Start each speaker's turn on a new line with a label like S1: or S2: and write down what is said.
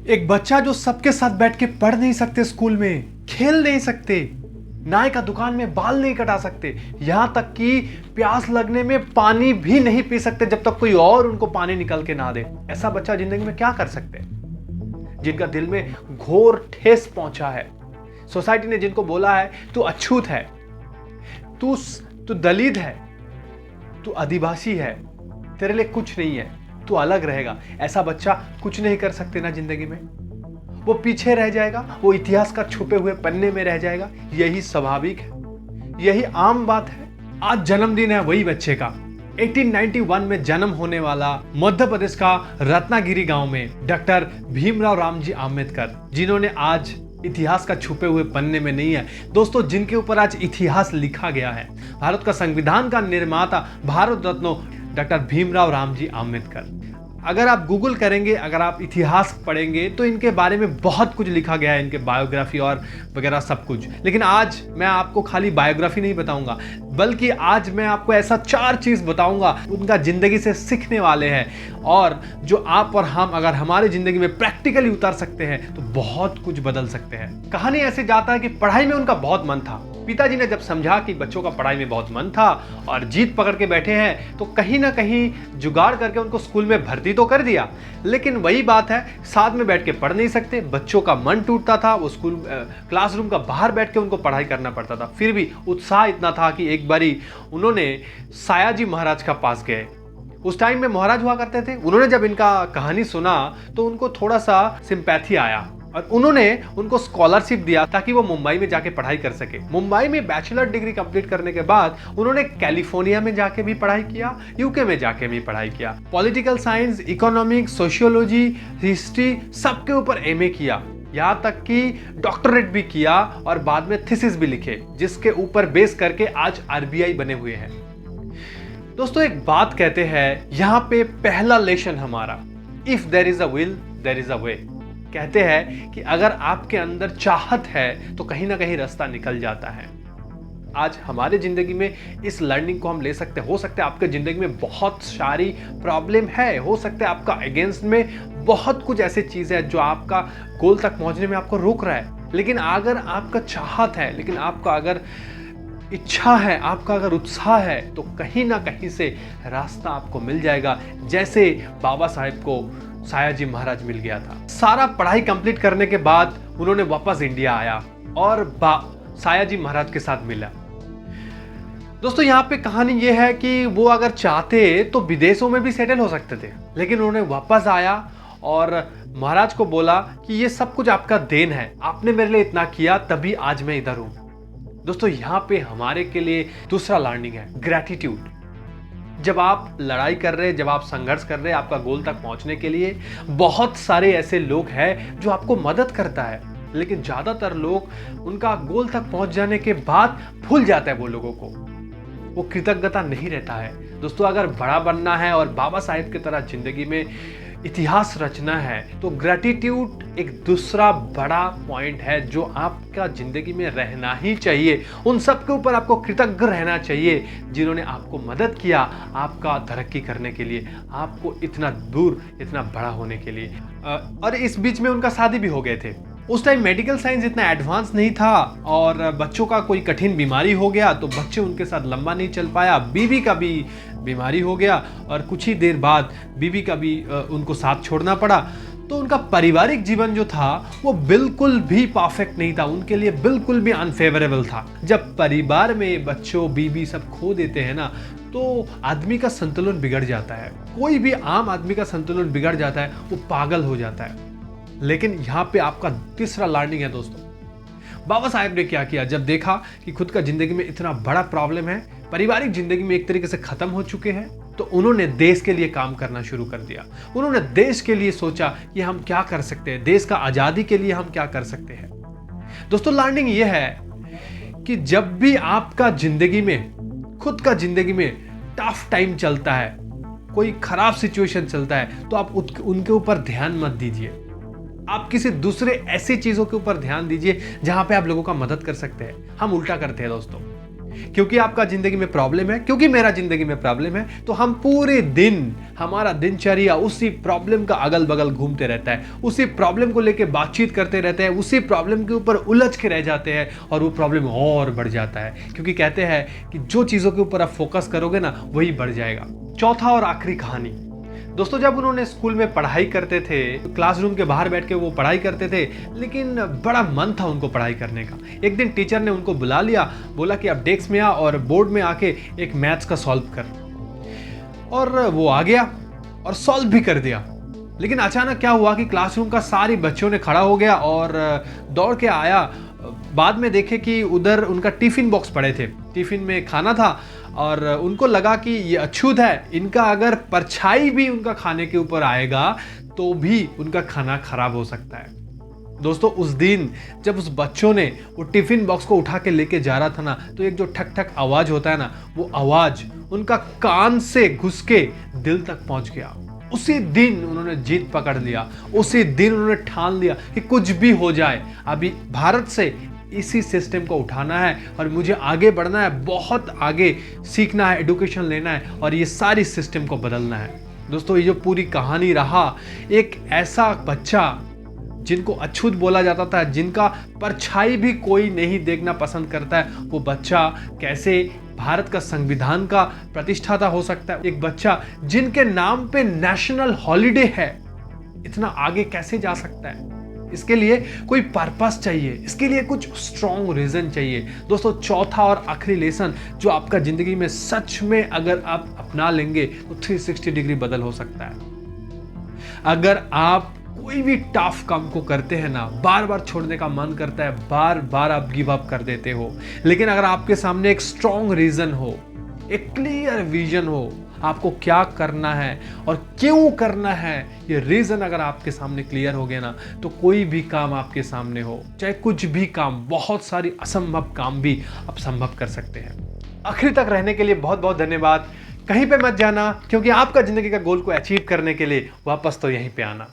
S1: एक बच्चा जो सबके साथ बैठ के पढ़ नहीं सकते, स्कूल में खेल नहीं सकते, नाई का दुकान में बाल नहीं कटा सकते, यहां तक कि प्यास लगने में पानी भी नहीं पी सकते जब तक कोई और उनको पानी निकल के ना दे। ऐसा बच्चा जिंदगी में क्या कर सकते हैं? जिनका दिल में घोर ठेस पहुंचा है। सोसाइटी ने जिनको बोला है तू अछूत है, तू दलित है, तू आदिवासी है, तेरे लिए कुछ नहीं है, तू अलग रहेगा। ऐसा बच्चा कुछ नहीं कर सकते ना जिंदगी में। वो पीछे रह जाएगा, वो इतिहास का छुपे हुए पन्ने में रह जाएगा। यही स्वाभाविक है, यही आम बात है। आज जन्मदिन है वही बच्चे का। 1891 में जन्म होने वाला मध्य प्रदेश का रत्नागिरी गांव में डॉक्टर भीमराव रामजी आंबेडकर, जिन्होंने आज इतिहास का छुपे हुए पन्ने में नहीं है दोस्तों, जिनके ऊपर आज इतिहास लिखा गया है। भारत का संविधान का निर्माता भारत रत्न डॉक्टर भीमराव रामजी आंबेडकर। अगर आप गूगल करेंगे, अगर आप इतिहास पढ़ेंगे तो इनके बारे में बहुत कुछ लिखा गया है, इनके बायोग्राफी और वगैरह सब कुछ। लेकिन आज मैं आपको खाली बायोग्राफी नहीं बताऊंगा, बल्कि आज मैं आपको ऐसा 4 चीज बताऊंगा उनका जिंदगी से सीखने वाले हैं, और जो आप और हम अगर हमारी जिंदगी में प्रैक्टिकली उतार सकते हैं तो बहुत कुछ बदल सकते हैं। कहानी ऐसे जाता है कि पढ़ाई में उनका बहुत मन था। पिताजी ने जब समझा कि बच्चों का पढ़ाई में बहुत मन था और जीत पकड़ के बैठे हैं, तो कहीं ना कहीं जुगाड़ करके उनको स्कूल में भर्ती तो कर दिया। लेकिन वही बात है, साथ में बैठ के पढ़ नहीं सकते, बच्चों का मन टूटता था। वो स्कूल क्लासरूम का बाहर बैठ के उनको पढ़ाई करना पड़ता था। फिर भी उत्साह इतना था कि एक बारी उन्होंने सायाजी महाराज का पास गए। उस टाइम में महाराज हुआ करते थे। उन्होंने जब इनका कहानी सुना तो उनको थोड़ा सा सिंपैथी आया और उन्होंने उनको स्कॉलरशिप दिया ताकि वो मुंबई में जाके पढ़ाई कर सके। मुंबई में बैचलर डिग्री कंप्लीट करने के बाद उन्होंने कैलिफोर्निया में जाके भी पढ़ाई किया, यूके में जाके भी पढ़ाई किया। Political science, economics, sociology, history सबके ऊपर एमए किया, यहाँ तक कि डॉक्टरेट भी किया और बाद में थीसिस भी लिखे, जिसके ऊपर बेस करके आज आरबीआई बने हुए हैं। दोस्तों एक बात कहते हैं यहाँ पे, पहला लेसन हमारा, if there is a will there is a way. कहते हैं कि अगर आपके अंदर चाहत है तो कहीं ना कहीं रास्ता निकल जाता है। आज हमारे जिंदगी में इस लर्निंग को हम ले सकते हैं। हो सकता है आपके जिंदगी में बहुत सारी प्रॉब्लम है, हो सकता है आपका अगेंस्ट में बहुत कुछ ऐसी चीज है जो आपका गोल तक पहुंचने में आपको रोक रहा है। लेकिन अगर आपका चाहत है, लेकिन आपका अगर इच्छा है, आपका अगर उत्साह है, तो कहीं ना कहीं से रास्ता आपको मिल जाएगा। जैसे बाबा साहेब को सायाजी महाराज मिल गया था। सारा पढ़ाई कंप्लीट करने के बाद उन्होंने वापस इंडिया आया और सायाजी महाराज के साथ मिला। दोस्तों यहाँ पे कहानी ये है कि वो अगर चाहते तो विदेशों में भी सेटल हो सकते थे, लेकिन उन्होंने वापस आया और महाराज को बोला कि ये सब कुछ आपका देन है, आपने मेरे लिए इतना किया तभी आज मैं इधर हूं। दोस्तों यहाँ पे हमारे के लिए दूसरा लर्निंग है, ग्रैटिट्यूड। जब आप लड़ाई कर रहे हैं, जब आप संघर्ष कर रहे हैं आपका गोल तक पहुंचने के लिए, बहुत सारे ऐसे लोग हैं जो आपको मदद करता है, लेकिन ज्यादातर लोग उनका गोल तक पहुंच जाने के बाद भूल जाता है वो लोगों को, वो कृतज्ञता नहीं रहता है। दोस्तों अगर बड़ा बनना है और बाबा साहेब की तरह जिंदगी में इतिहास रचना है तो ग्रैटिट्यूड एक दूसरा बड़ा पॉइंट है जो आपका जिंदगी में रहना ही चाहिए। उन सब के ऊपर आपको कृतज्ञ रहना चाहिए जिन्होंने आपको मदद किया आपका तरक्की करने के लिए, आपको इतना दूर, इतना बड़ा होने के लिए। और इस बीच में उनका शादी भी हो गए थे। उस टाइम मेडिकल साइंस इतना एडवांस नहीं था और बच्चों का कोई कठिन बीमारी हो गया तो बच्चे उनके साथ लंबा नहीं चल पाया। बीवी का भी बीमारी हो गया और कुछ ही देर बाद बीवी का भी उनको साथ छोड़ना पड़ा। तो उनका पारिवारिक जीवन जो था वो बिल्कुल भी परफेक्ट नहीं था, उनके लिए बिल्कुल भी अनफेवरेबल था। जब परिवार में बच्चों, बीवी सब खो देते हैं ना, तो आदमी का संतुलन बिगड़ जाता है। कोई भी आम आदमी का संतुलन बिगड़ जाता है, वो पागल हो जाता है। लेकिन यहाँ पे आपका तीसरा लर्निंग है दोस्तों। बाबा साहेब ने क्या किया, जब देखा कि खुद का जिंदगी में इतना बड़ा प्रॉब्लम है, पारिवारिक जिंदगी में एक तरीके से खत्म हो चुके हैं, तो उन्होंने देश के लिए काम करना शुरू कर दिया। उन्होंने देश के लिए सोचा कि हम क्या कर सकते हैं, देश का आजादी के लिए हम क्या कर सकते हैं। दोस्तों लर्निंग ये है कि जब भी आपका जिंदगी में, खुद का जिंदगी में टफ टाइम चलता है, कोई खराब सिचुएशन चलता है, तो आप उनके ऊपर ध्यान मत दीजिए। आप किसी दूसरे ऐसी चीजों के ऊपर ध्यान दीजिए जहां पे आप लोगों का मदद कर सकते हैं। हम उल्टा करते हैं दोस्तों। क्योंकि आपका जिंदगी में प्रॉब्लम है, क्योंकि मेरा जिंदगी में प्रॉब्लम है, तो हम पूरे दिन, हमारा दिनचर्या उसी प्रॉब्लम का अगल बगल घूमते रहता है, उसी प्रॉब्लम को लेके बातचीत करते रहते हैं, उसी प्रॉब्लम के ऊपर उलझ के रह जाते हैं और वो प्रॉब्लम और बढ़ जाता है। क्योंकि कहते हैं कि जो चीज़ों के ऊपर आप फोकस करोगे ना, वही बढ़ जाएगा। चौथा और आखिरी कहानी। दोस्तों, जब उन्होंने स्कूल में पढ़ाई करते थे, क्लासरूम के बाहर बैठ के वो पढ़ाई करते थे, लेकिन बड़ा मन था उनको पढ़ाई करने का। एक दिन टीचर ने उनको बुला लिया, बोला कि अब डेस्क में आ और बोर्ड में आके एक मैथ्स का सॉल्व कर। और वो आ गया और सॉल्व भी कर दिया। लेकिन अचानक क्या हुआ कि क्लासरूम का सारे बच्चों ने खड़ा हो गया और दौड़ के आया। बाद में देखे कि उधर उनका टिफिन बॉक्स पड़े थे, टिफिन में खाना था और उनको लगा कि ये अछूत है, इनका अगर परछाई भी उनका खाने के ऊपर आएगा तो भी उनका खाना खराब हो सकता है। दोस्तों, उस दिन जब उस बच्चों ने वो टिफिन बॉक्स को उठा के लेके जा रहा था ना, तो एक जो ठक ठक आवाज होता है ना, वो आवाज उनका कान से घुस के दिल तक पहुंच गया। उसी दिन उन्होंने जीत पकड़ लिया, उसी दिन उन्होंने ठान लिया कि कुछ भी हो जाए, अभी भारत से इसी सिस्टम को उठाना है और मुझे आगे बढ़ना है, बहुत आगे सीखना है, एजुकेशन लेना है और ये सारी सिस्टम को बदलना है। दोस्तों, ये जो पूरी कहानी रहा, एक ऐसा बच्चा जिनको अछूत बोला जाता था, जिनका परछाई भी कोई नहीं देखना पसंद करता है, वो बच्चा कैसे भारत का संविधान का प्रतिष्ठाता हो सकता है। एक बच्चा जिनके नाम पे नेशनल हॉलिडे है, इतना आगे कैसे जा सकता है। इसके लिए कोई पर्पस चाहिए, इसके लिए कुछ स्ट्रॉन्ग रीजन चाहिए। दोस्तों, चौथा और आखिरी लेसन जो आपका जिंदगी में सच में अगर आप अपना लेंगे तो 360 डिग्री बदल हो सकता है। अगर आप कोई भी टफ काम को करते हैं ना, बार बार छोड़ने का मन करता है, बार बार आप गिव अप कर देते हो, लेकिन अगर आपके सामने एक स्ट्रॉन्ग रीजन हो, एक क्लियर विजन हो, आपको क्या करना है और क्यों करना है, ये रीजन अगर आपके सामने क्लियर हो गया ना, तो कोई भी काम आपके सामने हो, चाहे कुछ भी काम, बहुत सारी असंभव काम भी आप संभव कर सकते हैं। आखिरी तक रहने के लिए बहुत बहुत धन्यवाद। कहीं पे मत जाना, क्योंकि आपका जिंदगी का गोल को अचीव करने के लिए वापस तो यहीं पे आना।